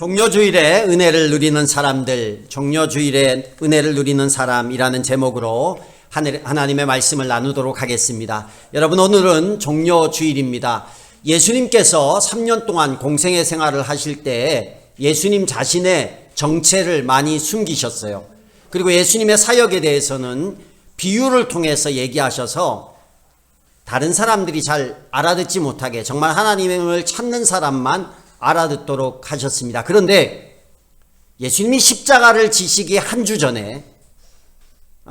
종려주일에 은혜를 누리는 사람들, 종려주일에 은혜를 누리는 사람이라는 제목으로 하나님의 말씀을 나누도록 하겠습니다. 여러분, 오늘은 종려주일입니다. 예수님께서 3년 동안 공생애 생활을 하실 때 예수님 자신의 정체를 많이 숨기셨어요. 그리고 예수님의 사역에 대해서는 비유를 통해서 얘기하셔서 다른 사람들이 잘 알아듣지 못하게 정말 하나님을 찾는 사람만 알아듣도록 하셨습니다. 그런데 예수님이 십자가를 지시기 한 주 전에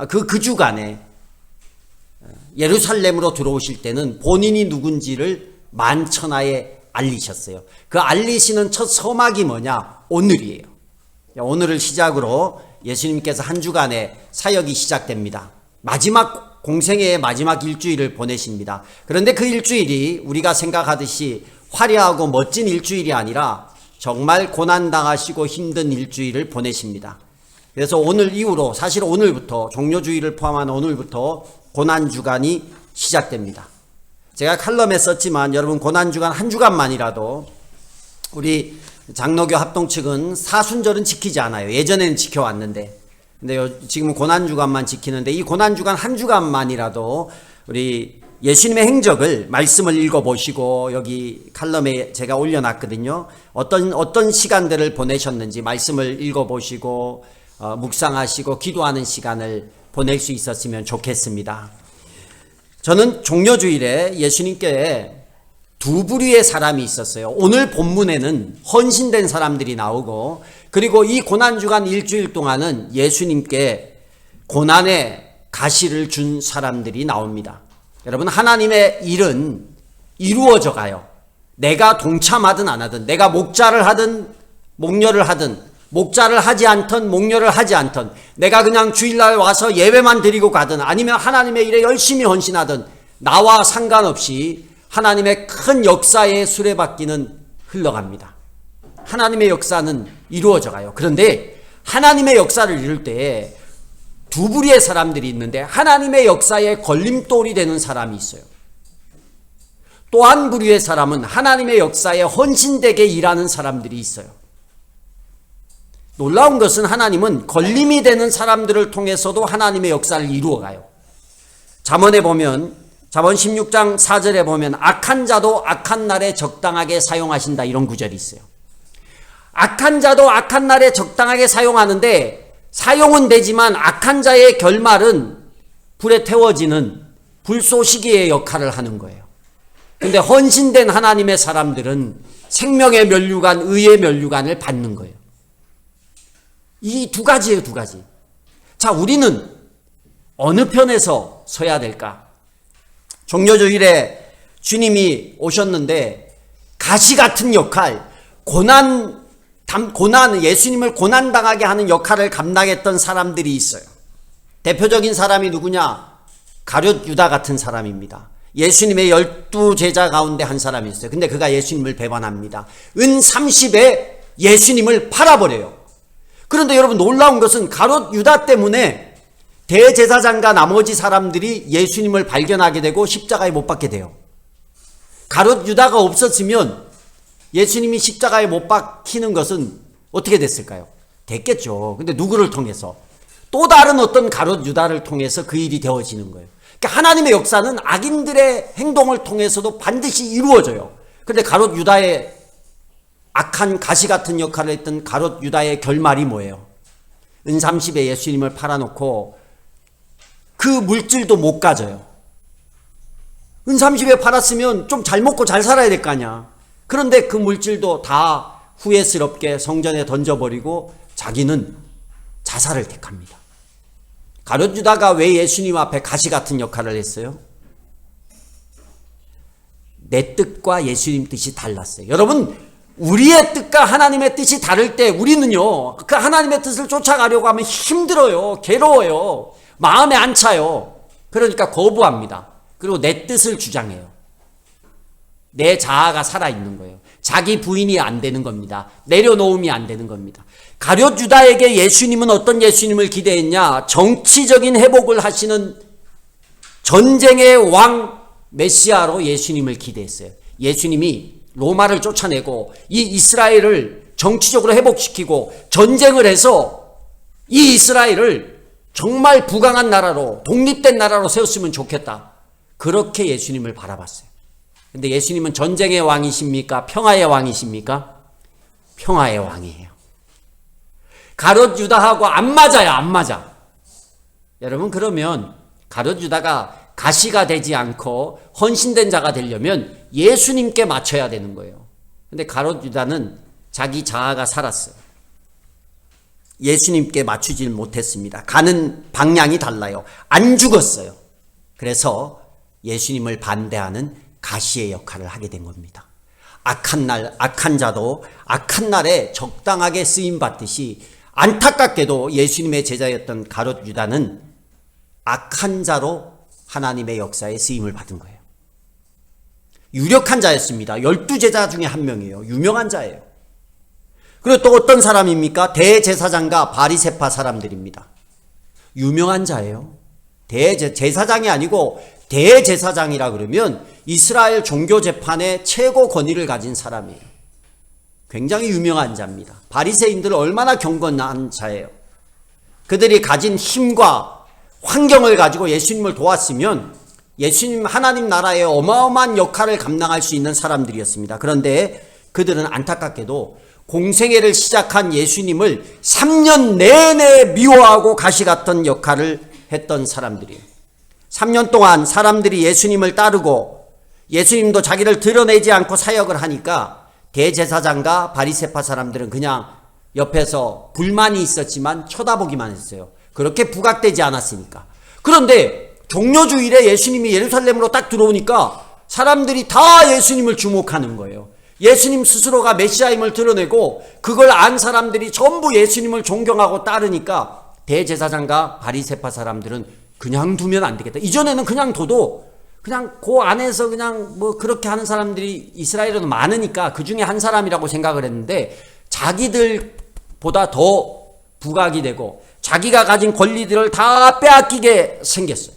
그 주간에 예루살렘으로 들어오실 때는 본인이 누군지를 만천하에 알리셨어요. 그 알리시는 첫 서막이 뭐냐? 오늘이에요. 오늘을 시작으로 예수님께서 한 주간의 사역이 시작됩니다. 마지막 공생애의 마지막 일주일을 보내십니다. 그런데 그 일주일이 우리가 생각하듯이 화려하고 멋진 일주일이 아니라 정말 고난당하시고 힘든 일주일을 보내십니다. 그래서 오늘 이후로, 사실 오늘부터, 종려주일을 포함한 오늘부터 고난주간이 시작됩니다. 제가 칼럼에 썼지만 여러분, 고난주간 한 주간만이라도 우리 장로교 합동 측은 사순절은 지키지 않아요. 예전에는 지켜왔는데, 근데 지금은 고난주간만 지키는데, 이 고난주간 한 주간만이라도 우리 예수님의 행적을 말씀을 읽어보시고, 여기 칼럼에 제가 올려놨거든요. 어떤 시간들을 보내셨는지 말씀을 읽어보시고 묵상하시고 기도하는 시간을 보낼 수 있었으면 좋겠습니다. 저는 종려주일에 예수님께 두 부류의 사람이 있었어요. 오늘 본문에는 헌신된 사람들이 나오고, 그리고 이 고난주간 일주일 동안은 예수님께 고난의 가시를 준 사람들이 나옵니다. 여러분, 하나님의 일은 이루어져 가요. 내가 동참하든 안 하든, 내가 목자를 하든 목녀를 하든, 목자를 하지 않든 목녀를 하지 않든, 내가 그냥 주일날 와서 예배만 드리고 가든 아니면 하나님의 일에 열심히 헌신하든, 나와 상관없이 하나님의 큰 역사의 수레바퀴는 흘러갑니다. 하나님의 역사는 이루어져 가요. 그런데 하나님의 역사를 이룰 때 두 부류의 사람들이 있는데, 하나님의 역사에 걸림돌이 되는 사람이 있어요. 또 한 부류의 사람은 하나님의 역사에 헌신되게 일하는 사람들이 있어요. 놀라운 것은 하나님은 걸림이 되는 사람들을 통해서도 하나님의 역사를 이루어가요. 잠언에 보면, 잠언 16장 4절에 보면 악한 자도 악한 날에 적당하게 사용하신다, 이런 구절이 있어요. 악한 자도 악한 날에 적당하게 사용하는데, 사용은 되지만 악한 자의 결말은 불에 태워지는 불쏘시개의 역할을 하는 거예요. 근데 헌신된 하나님의 사람들은 생명의 면류관, 의의 면류관을 받는 거예요. 이 두 가지예요, 두 가지. 자, 우리는 어느 편에서 서야 될까? 종려주일에 주님이 오셨는데 가시 같은 역할, 예수님을 고난당하게 하는 역할을 감당했던 사람들이 있어요. 대표적인 사람이 누구냐? 가룟 유다 같은 사람입니다. 예수님의 12제자 가운데 한 사람이 있어요. 근데 그가 예수님을 배반합니다. 은 30에 예수님을 팔아버려요. 그런데 여러분, 놀라운 것은 가룟 유다 때문에 대제사장과 나머지 사람들이 예수님을 발견하게 되고 십자가에 못 박게 돼요. 가룟 유다가 없었으면 예수님이 십자가에 못 박히는 것은 어떻게 됐을까요? 됐겠죠. 근데 누구를 통해서? 또 다른 어떤 가룟 유다를 통해서 그 일이 되어지는 거예요. 그러니까 하나님의 역사는 악인들의 행동을 통해서도 반드시 이루어져요. 그런데 가룟 유다의 악한 가시 같은 역할을 했던 가룟 유다의 결말이 뭐예요? 은 30에 예수님을 팔아놓고 그 물질도 못 가져요. 은 30에 팔았으면 좀 잘 먹고 잘 살아야 될 거 아니야. 그런데 그 물질도 다 후회스럽게 성전에 던져버리고 자기는 자살을 택합니다. 가룟 유다가 왜 예수님 앞에 가시 같은 역할을 했어요? 내 뜻과 예수님 뜻이 달랐어요. 여러분, 우리의 뜻과 하나님의 뜻이 다를 때 우리는요, 그 하나님의 뜻을 쫓아가려고 하면 힘들어요. 괴로워요. 마음에 안 차요. 그러니까 거부합니다. 그리고 내 뜻을 주장해요. 내 자아가 살아있는 거예요. 자기 부인이 안 되는 겁니다. 내려놓음이 안 되는 겁니다. 가룟 유다에게 예수님은 어떤 예수님을 기대했냐? 정치적인 회복을 하시는 전쟁의 왕 메시아로 예수님을 기대했어요. 예수님이 로마를 쫓아내고 이 이스라엘을 정치적으로 회복시키고 전쟁을 해서 이 이스라엘을 정말 부강한 나라로, 독립된 나라로 세웠으면 좋겠다. 그렇게 예수님을 바라봤어요. 근데 예수님은 전쟁의 왕이십니까? 평화의 왕이십니까? 평화의 왕이에요. 가룟 유다하고 안 맞아요. 안 맞아. 여러분, 그러면 가룟 유다가 가시가 되지 않고 헌신된 자가 되려면 예수님께 맞춰야 되는 거예요. 근데 가룟 유다는 자기 자아가 살았어요. 예수님께 맞추질 못했습니다. 가는 방향이 달라요. 안 죽었어요. 그래서 예수님을 반대하는 가시의 역할을 하게 된 겁니다. 악한 자도 악한 날에 적당하게 쓰임 받듯이 안타깝게도 예수님의 제자였던 가룟 유다는 악한 자로 하나님의 역사에 쓰임을 받은 거예요. 유력한 자였습니다. 12제자 중에 한 명이에요. 유명한 자예요. 그리고 또 어떤 사람입니까? 대제사장과 바리새파 사람들입니다. 유명한 자예요. 제사장이 아니고 대제사장이라 그러면 이스라엘 종교재판의 최고 권위를 가진 사람이에요. 굉장히 유명한 자입니다. 바리새인들 얼마나 경건한 자예요. 그들이 가진 힘과 환경을 가지고 예수님을 도왔으면 예수님 하나님 나라의 어마어마한 역할을 감당할 수 있는 사람들이었습니다. 그런데 그들은 안타깝게도 공생애를 시작한 예수님을 3년 내내 미워하고 가시 같은 역할을 했던 사람들이에요. 3년 동안 사람들이 예수님을 따르고 예수님도 자기를 드러내지 않고 사역을 하니까 대제사장과 바리새파 사람들은 그냥 옆에서 불만이 있었지만 쳐다보기만 했어요. 그렇게 부각되지 않았으니까. 그런데 종려주일에 예수님이 예루살렘으로 딱 들어오니까 사람들이 다 예수님을 주목하는 거예요. 예수님 스스로가 메시아임을 드러내고 그걸 안 사람들이 전부 예수님을 존경하고 따르니까 대제사장과 바리새파 사람들은 그냥 두면 안 되겠다. 이전에는 그냥 둬도 그냥 그 안에서 그냥 뭐 그렇게 하는 사람들이 이스라엘에도 많으니까 그 중에 한 사람이라고 생각을 했는데 자기들보다 더 부각이 되고 자기가 가진 권리들을 다 빼앗기게 생겼어요.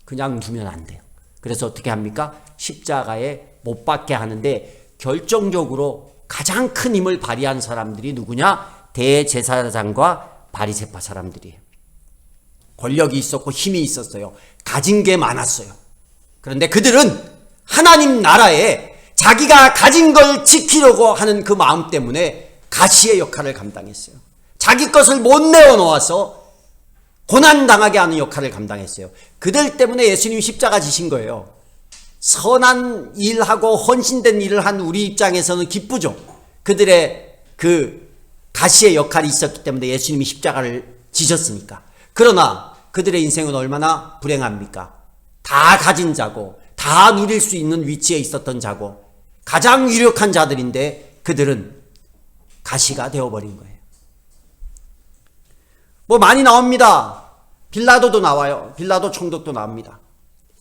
그냥 두면 안 돼요. 그래서 어떻게 합니까? 십자가에 못 박게 하는데 결정적으로 가장 큰 힘을 발휘한 사람들이 누구냐? 대제사장과 바리새파 사람들이에요. 권력이 있었고 힘이 있었어요. 가진 게 많았어요. 그런데 그들은 하나님 나라에 자기가 가진 걸 지키려고 하는 그 마음 때문에 가시의 역할을 감당했어요. 자기 것을 못 내어놓아서 고난당하게 하는 역할을 감당했어요. 그들 때문에 예수님이 십자가 지신 거예요. 선한 일하고 헌신된 일을 한 우리 입장에서는 기쁘죠. 그들의 그 가시의 역할이 있었기 때문에 예수님이 십자가를 지셨으니까. 그러나 그들의 인생은 얼마나 불행합니까? 다 가진 자고 다 누릴 수 있는 위치에 있었던 자고 가장 유력한 자들인데 그들은 가시가 되어버린 거예요. 뭐 많이 나옵니다. 빌라도도 나와요. 빌라도 총독도 나옵니다.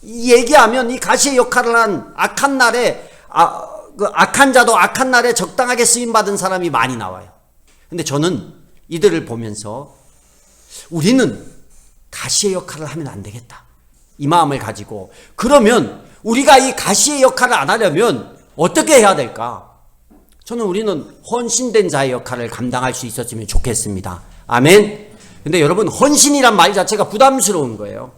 이 얘기하면 이 가시의 역할을 한 악한 날에 악한 자도 악한 날에 적당하게 쓰임받은 사람이 많이 나와요. 근데 저는 이들을 보면서 우리는 가시의 역할을 하면 안 되겠다. 이 마음을 가지고 그러면 우리가 이 가시의 역할을 안 하려면 어떻게 해야 될까? 저는 우리는 헌신된 자의 역할을 감당할 수 있었으면 좋겠습니다. 아멘. 근데 여러분 헌신이란 말 자체가 부담스러운 거예요.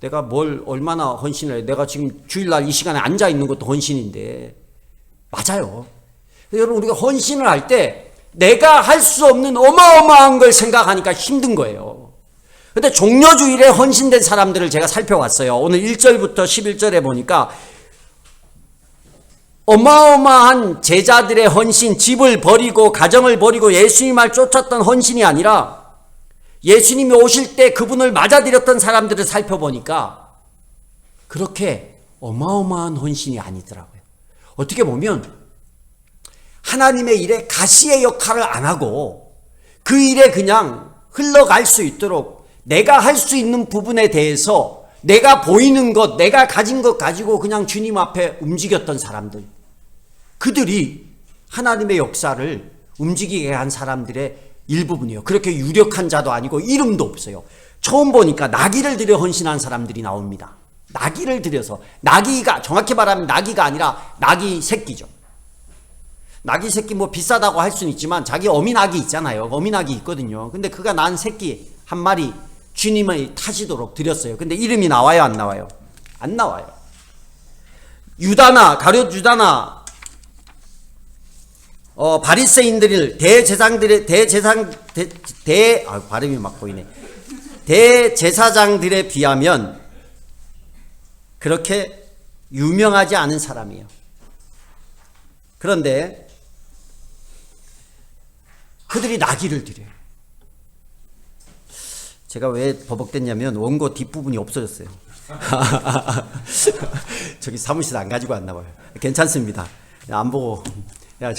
내가 뭘 얼마나 헌신을 해. 내가 지금 주일날 이 시간에 앉아 있는 것도 헌신인데. 맞아요. 여러분 우리가 헌신을 할 때 내가 할 수 없는 어마어마한 걸 생각하니까 힘든 거예요. 근데 종려주일에 헌신된 사람들을 제가 살펴봤어요. 오늘 1절부터 11절에 보니까 어마어마한 제자들의 헌신, 집을 버리고 가정을 버리고 예수님을 쫓았던 헌신이 아니라 예수님이 오실 때 그분을 맞아들였던 사람들을 살펴보니까 그렇게 어마어마한 헌신이 아니더라고요. 어떻게 보면 하나님의 일에 가시의 역할을 안 하고 그 일에 그냥 흘러갈 수 있도록 내가 할 수 있는 부분에 대해서 내가 보이는 것, 내가 가진 것 가지고 그냥 주님 앞에 움직였던 사람들, 그들이 하나님의 역사를 움직이게 한 사람들의 일부분이에요. 그렇게 유력한 자도 아니고 이름도 없어요. 처음 보니까 나귀를 들여 헌신한 사람들이 나옵니다. 나귀를 들여서, 나귀가 정확히 말하면 나귀가 아니라 나귀 새끼죠. 낙이 새끼 뭐 비싸다고 할 수는 있지만 자기 어미 낙이 있잖아요. 어미 낙이 있거든요. 근데 그가 낳은 새끼 한 마리 주님의 타시도록 드렸어요. 근데 이름이 나와요, 안 나와요? 안 나와요. 유다나 가룟 유다나 바리새인들을 발음이 막 보이네. 대제사장들에 비하면 그렇게 유명하지 않은 사람이에요. 그런데 그들이 나귀를 드려요. 제가 왜 버벅댔냐면 원고 뒷부분이 없어졌어요. 저기 사무실 안 가지고 왔나 봐요. 괜찮습니다. 안 보고. 야,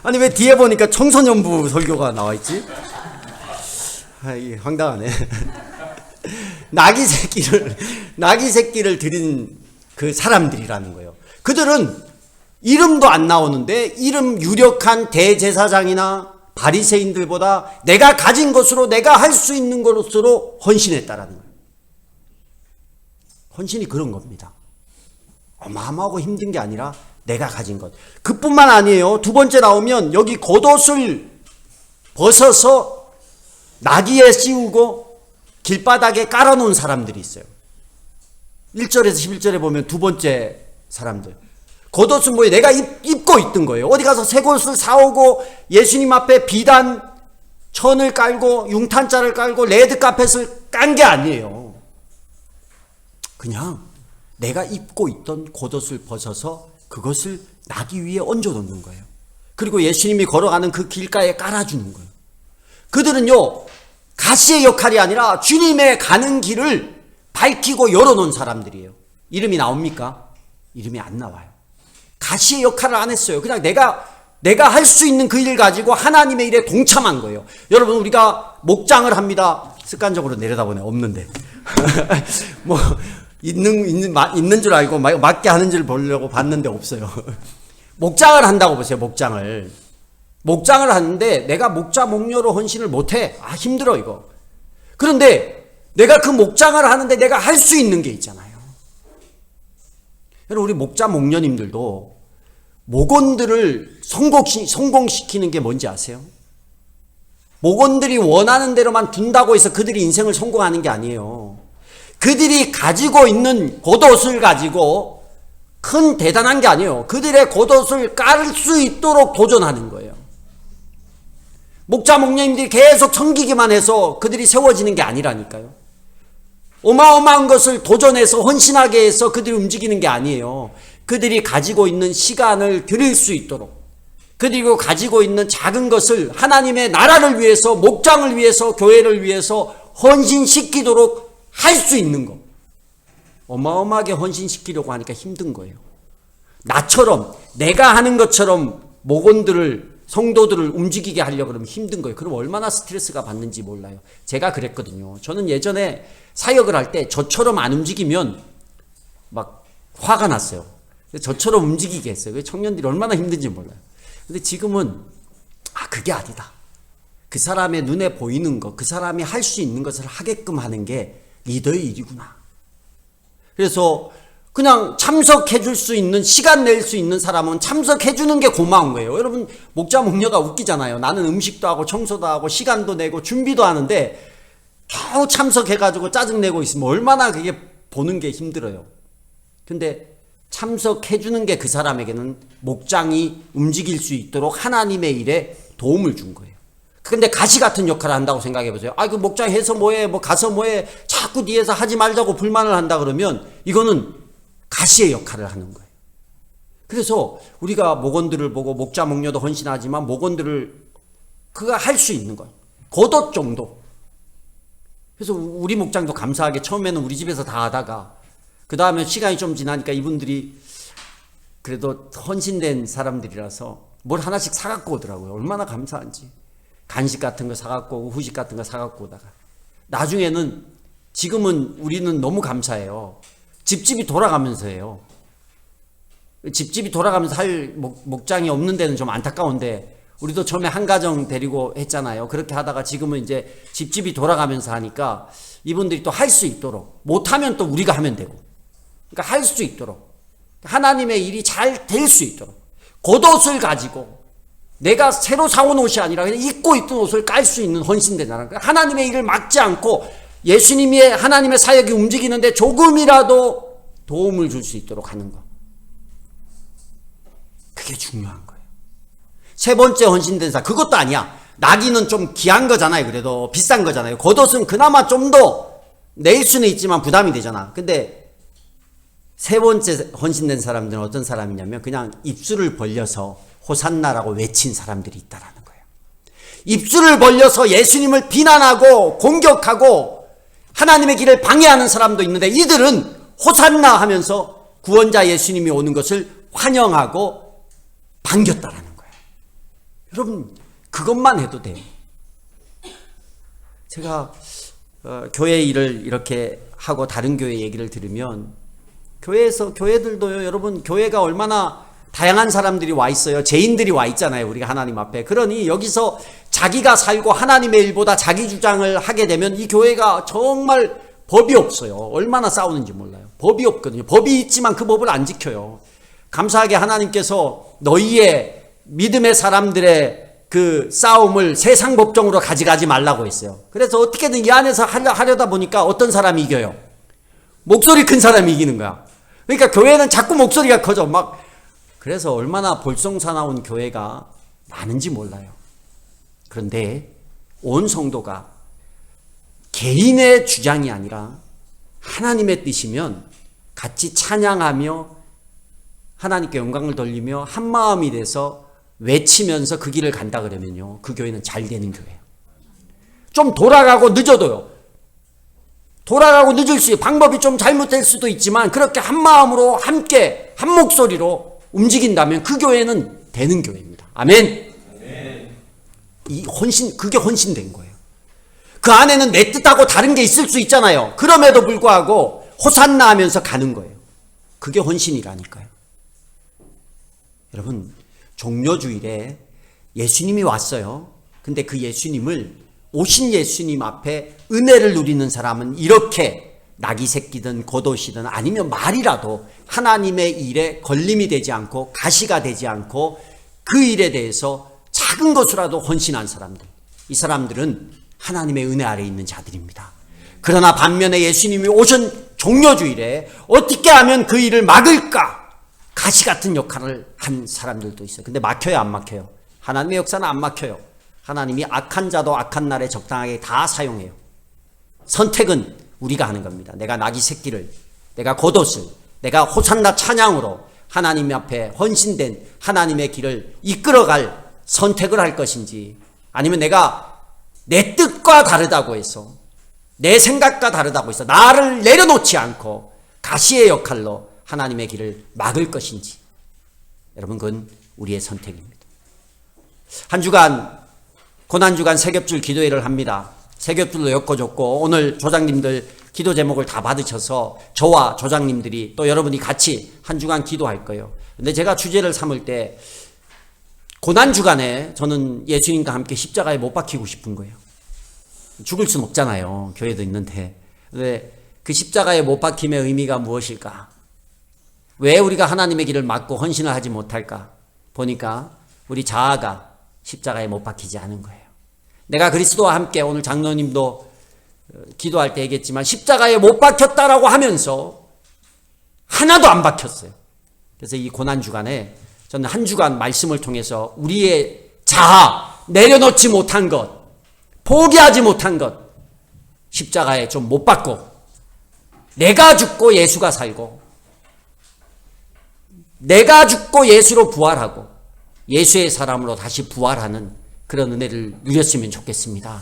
아니 왜 뒤에 보니까 청소년부 설교가 나와 있지? 이게 황당하네. 나귀 새끼를 드린 그 사람들이라는 거예요. 그들은 이름도 안 나오는데 이름 유력한 대제사장이나 바리새인들보다 내가 가진 것으로 내가 할 수 있는 것으로 헌신했다라는 거예요. 헌신이 그런 겁니다. 어마어마하고 힘든 게 아니라 내가 가진 것. 그뿐만 아니에요. 두 번째 나오면 여기 겉옷을 벗어서 나귀에 씌우고 길바닥에 깔아놓은 사람들이 있어요. 1절에서 11절에 보면 두 번째 사람들. 겉옷은 뭐예요? 내가 입고 있던 거예요. 어디 가서 새 옷을 사오고 예수님 앞에 비단 천을 깔고 융탄자를 깔고 레드카펫을 깐 게 아니에요. 그냥 내가 입고 있던 겉옷을 벗어서 그것을 나귀 위에 얹어놓는 거예요. 그리고 예수님이 걸어가는 그 길가에 깔아주는 거예요. 그들은요, 가시의 역할이 아니라 주님의 가는 길을 밝히고 열어놓은 사람들이에요. 이름이 나옵니까? 이름이 안 나와요. 가시의 역할을 안 했어요. 그냥 내가 할 수 있는 그 일 가지고 하나님의 일에 동참한 거예요. 여러분, 우리가 목장을 합니다. 습관적으로 내려다보네. 없는데. 뭐, 있는 줄 알고 맞게 하는 줄 보려고 봤는데 없어요. 목장을 한다고 보세요. 목장을 하는데 내가 목자 목녀로 헌신을 못해. 힘들어 이거. 그런데 내가 그 목장을 하는데 내가 할 수 있는 게 있잖아요. 여러분, 우리 목자 목녀님들도 목원들을 성공시키는 게 뭔지 아세요? 목원들이 원하는 대로만 둔다고 해서 그들이 인생을 성공하는 게 아니에요. 그들이 가지고 있는 겉옷을 가지고 큰 대단한 게 아니에요. 그들의 겉옷을 깔 수 있도록 도전하는 거예요. 목자 목녀님들이 계속 섬기기만 해서 그들이 세워지는 게 아니라니까요. 어마어마한 것을 도전해서 헌신하게 해서 그들이 움직이는 게 아니에요. 그들이 가지고 있는 시간을 드릴 수 있도록, 그리고 가지고 있는 작은 것을 하나님의 나라를 위해서, 목장을 위해서, 교회를 위해서 헌신시키도록 할 수 있는 거. 어마어마하게 헌신시키려고 하니까 힘든 거예요. 나처럼, 내가 하는 것처럼 목원들을, 성도들을 움직이게 하려고 그러면 힘든 거예요. 그럼 얼마나 스트레스가 받는지 몰라요. 제가 그랬거든요. 저는 예전에 사역을 할 때 저처럼 안 움직이면 막 화가 났어요. 저처럼 움직이게 했어요. 청년들이 얼마나 힘든지 몰라요. 근데 지금은 그게 아니다. 그 사람의 눈에 보이는 것, 그 사람이 할 수 있는 것을 하게끔 하는 게 리더의 일이구나. 그래서 그냥 참석해 줄 수 있는, 시간 낼 수 있는 사람은 참석해 주는 게 고마운 거예요. 여러분, 목자 목녀가 웃기잖아요. 나는 음식도 하고 청소도 하고 시간도 내고 준비도 하는데 겨우 참석해가지고 짜증내고 있으면 얼마나 그게 보는 게 힘들어요. 근데 참석해 주는 게 그 사람에게는 목장이 움직일 수 있도록 하나님의 일에 도움을 준 거예요. 근데 가시 같은 역할을 한다고 생각해 보세요. 그 목장 해서 뭐해, 뭐 가서 뭐해, 자꾸 뒤에서 하지 말자고 불만을 한다 그러면 이거는 가시의 역할을 하는 거예요. 그래서 우리가 목원들을 보고 목자 목녀도 헌신하지만 목원들을 그가 할 수 있는 것, 겉옷 정도. 그래서 우리 목장도 감사하게 처음에는 우리 집에서 다 하다가 그 다음에 시간이 좀 지나니까 이분들이 그래도 헌신된 사람들이라서 뭘 하나씩 사갖고 오더라고요. 얼마나 감사한지. 간식 같은 거 사갖고 오고 후식 같은 거 사갖고 오다가 나중에는, 지금은 우리는 너무 감사해요. 집집이 돌아가면서 해요. 집집이 돌아가면서 할 목장이 없는 데는 좀 안타까운데 우리도 처음에 한 가정 데리고 했잖아요. 그렇게 하다가 지금은 이제 집집이 돌아가면서 하니까 이분들이 또 할 수 있도록, 못하면 또 우리가 하면 되고, 그러니까 할 수 있도록, 하나님의 일이 잘 될 수 있도록. 겉옷을 가지고 내가 새로 사온 옷이 아니라 그냥 입고 있던 옷을 깔 수 있는 헌신된 사람. 하나님의 일을 막지 않고 예수님이 하나님의 사역이 움직이는데 조금이라도 도움을 줄 수 있도록 하는 것. 그게 중요한 거예요. 세 번째 헌신된 사람. 그것도 아니야. 나귀는 좀 귀한 거잖아요. 그래도 비싼 거잖아요. 겉옷은 그나마 좀 더 낼 수는 있지만 부담이 되잖아. 근데 세 번째 헌신된 사람들은 어떤 사람이냐면 그냥 입술을 벌려서 호산나라고 외친 사람들이 있다라는 거예요. 입술을 벌려서 예수님을 비난하고 공격하고 하나님의 길을 방해하는 사람도 있는데 이들은 호산나 하면서 구원자 예수님이 오는 것을 환영하고 반겼다라는 거예요. 여러분 그것만 해도 돼요. 제가 교회 일을 이렇게 하고 다른 교회 얘기를 들으면 교회들도요, 여러분 교회가 얼마나 다양한 사람들이 와 있어요. 죄인들이 와 있잖아요. 우리가 하나님 앞에. 그러니 여기서 자기가 살고 하나님의 일보다 자기 주장을 하게 되면 이 교회가 정말 법이 없어요. 얼마나 싸우는지 몰라요. 법이 없거든요. 법이 있지만 그 법을 안 지켜요. 감사하게 하나님께서 너희의 믿음의 사람들의 그 싸움을 세상 법정으로 가져가지 말라고 했어요. 그래서 어떻게든 이 안에서 하려다 보니까 어떤 사람이 이겨요? 목소리 큰 사람이 이기는 거야. 그러니까 교회는 자꾸 목소리가 커져. 그래서 얼마나 볼썽사나운 교회가 많은지 몰라요. 그런데 온 성도가 개인의 주장이 아니라 하나님의 뜻이면 같이 찬양하며 하나님께 영광을 돌리며 한 마음이 돼서 외치면서 그 길을 간다 그러면요, 그 교회는 잘 되는 교회예요. 좀 돌아가고 늦어도요. 돌아가고 늦을 수, 방법이 좀 잘못될 수도 있지만 그렇게 한 마음으로 함께 한 목소리로 움직인다면 그 교회는 되는 교회입니다. 아멘. 이 그게 헌신된 거예요. 그 안에는 내 뜻하고 다른 게 있을 수 있잖아요. 그럼에도 불구하고 호산나 하면서 가는 거예요. 그게 헌신이라니까요. 여러분, 종려주일에 예수님이 왔어요. 근데 그 예수님을, 오신 예수님 앞에 은혜를 누리는 사람은 이렇게 낙이 새끼든 겉옷이든 아니면 말이라도 하나님의 일에 걸림이 되지 않고 가시가 되지 않고 그 일에 대해서 작은 것이라도 헌신한 사람들, 이 사람들은 하나님의 은혜 아래에 있는 자들입니다. 그러나 반면에 예수님이 오신 종려주일에 어떻게 하면 그 일을 막을까? 가시 같은 역할을 한 사람들도 있어요. 근데 막혀요, 안 막혀요? 하나님의 역사는 안 막혀요. 하나님이 악한 자도 악한 날에 적당하게 다 사용해요. 선택은 우리가 하는 겁니다. 내가 낙이 새끼를, 내가 겉옷을, 내가 호산나 찬양으로 하나님 앞에 헌신된 하나님의 길을 이끌어갈 선택을 할 것인지, 아니면 내가 내 뜻과 다르다고 해서, 내 생각과 다르다고 해서 나를 내려놓지 않고 가시의 역할로 하나님의 길을 막을 것인지, 여러분 그건 우리의 선택입니다. 한 주간, 고난주간 세겹줄 기도회를 합니다. 세겹줄도 엮어줬고 오늘 조장님들 기도 제목을 다 받으셔서 저와 조장님들이 또 여러분이 같이 한 주간 기도할 거예요. 근데 제가 주제를 삼을 때 고난주간에 저는 예수님과 함께 십자가에 못 박히고 싶은 거예요. 죽을 순 없잖아요. 교회도 있는데. 근데 그 십자가에 못 박힘의 의미가 무엇일까? 왜 우리가 하나님의 길을 막고 헌신을 하지 못할까? 보니까 우리 자아가 십자가에 못 박히지 않은 거예요. 내가 그리스도와 함께, 오늘 장로님도 기도할 때 얘기했지만 십자가에 못 박혔다라고 하면서 하나도 안 박혔어요. 그래서 이 고난주간에 저는 한 주간 말씀을 통해서 우리의 자아, 내려놓지 못한 것, 포기하지 못한 것, 십자가에 좀 못 박고 내가 죽고 예수가 살고, 내가 죽고 예수로 부활하고 예수의 사람으로 다시 부활하는 그런 은혜를 누렸으면 좋겠습니다.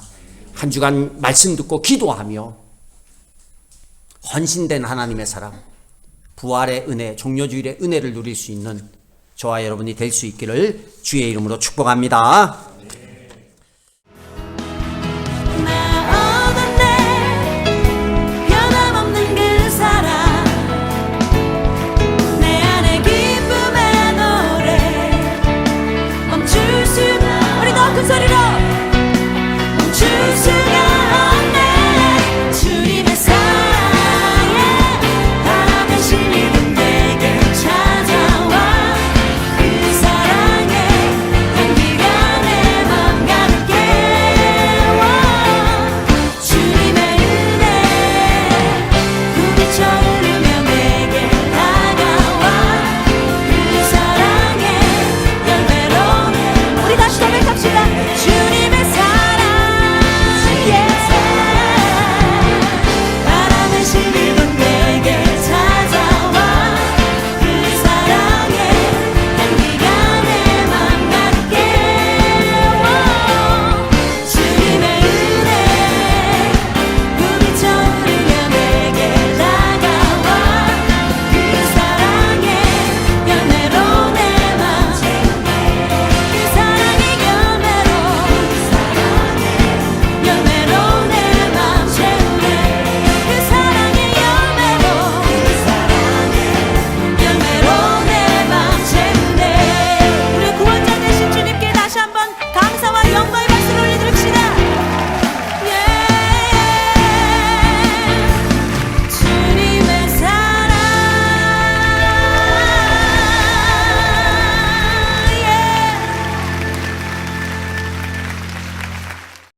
한 주간 말씀 듣고 기도하며 헌신된 하나님의 사람, 부활의 은혜, 종려주일의 은혜를 누릴 수 있는 저와 여러분이 될 수 있기를 주의 이름으로 축복합니다. 사랑의 바람의 신이 내게 찾아와 그 사랑 주님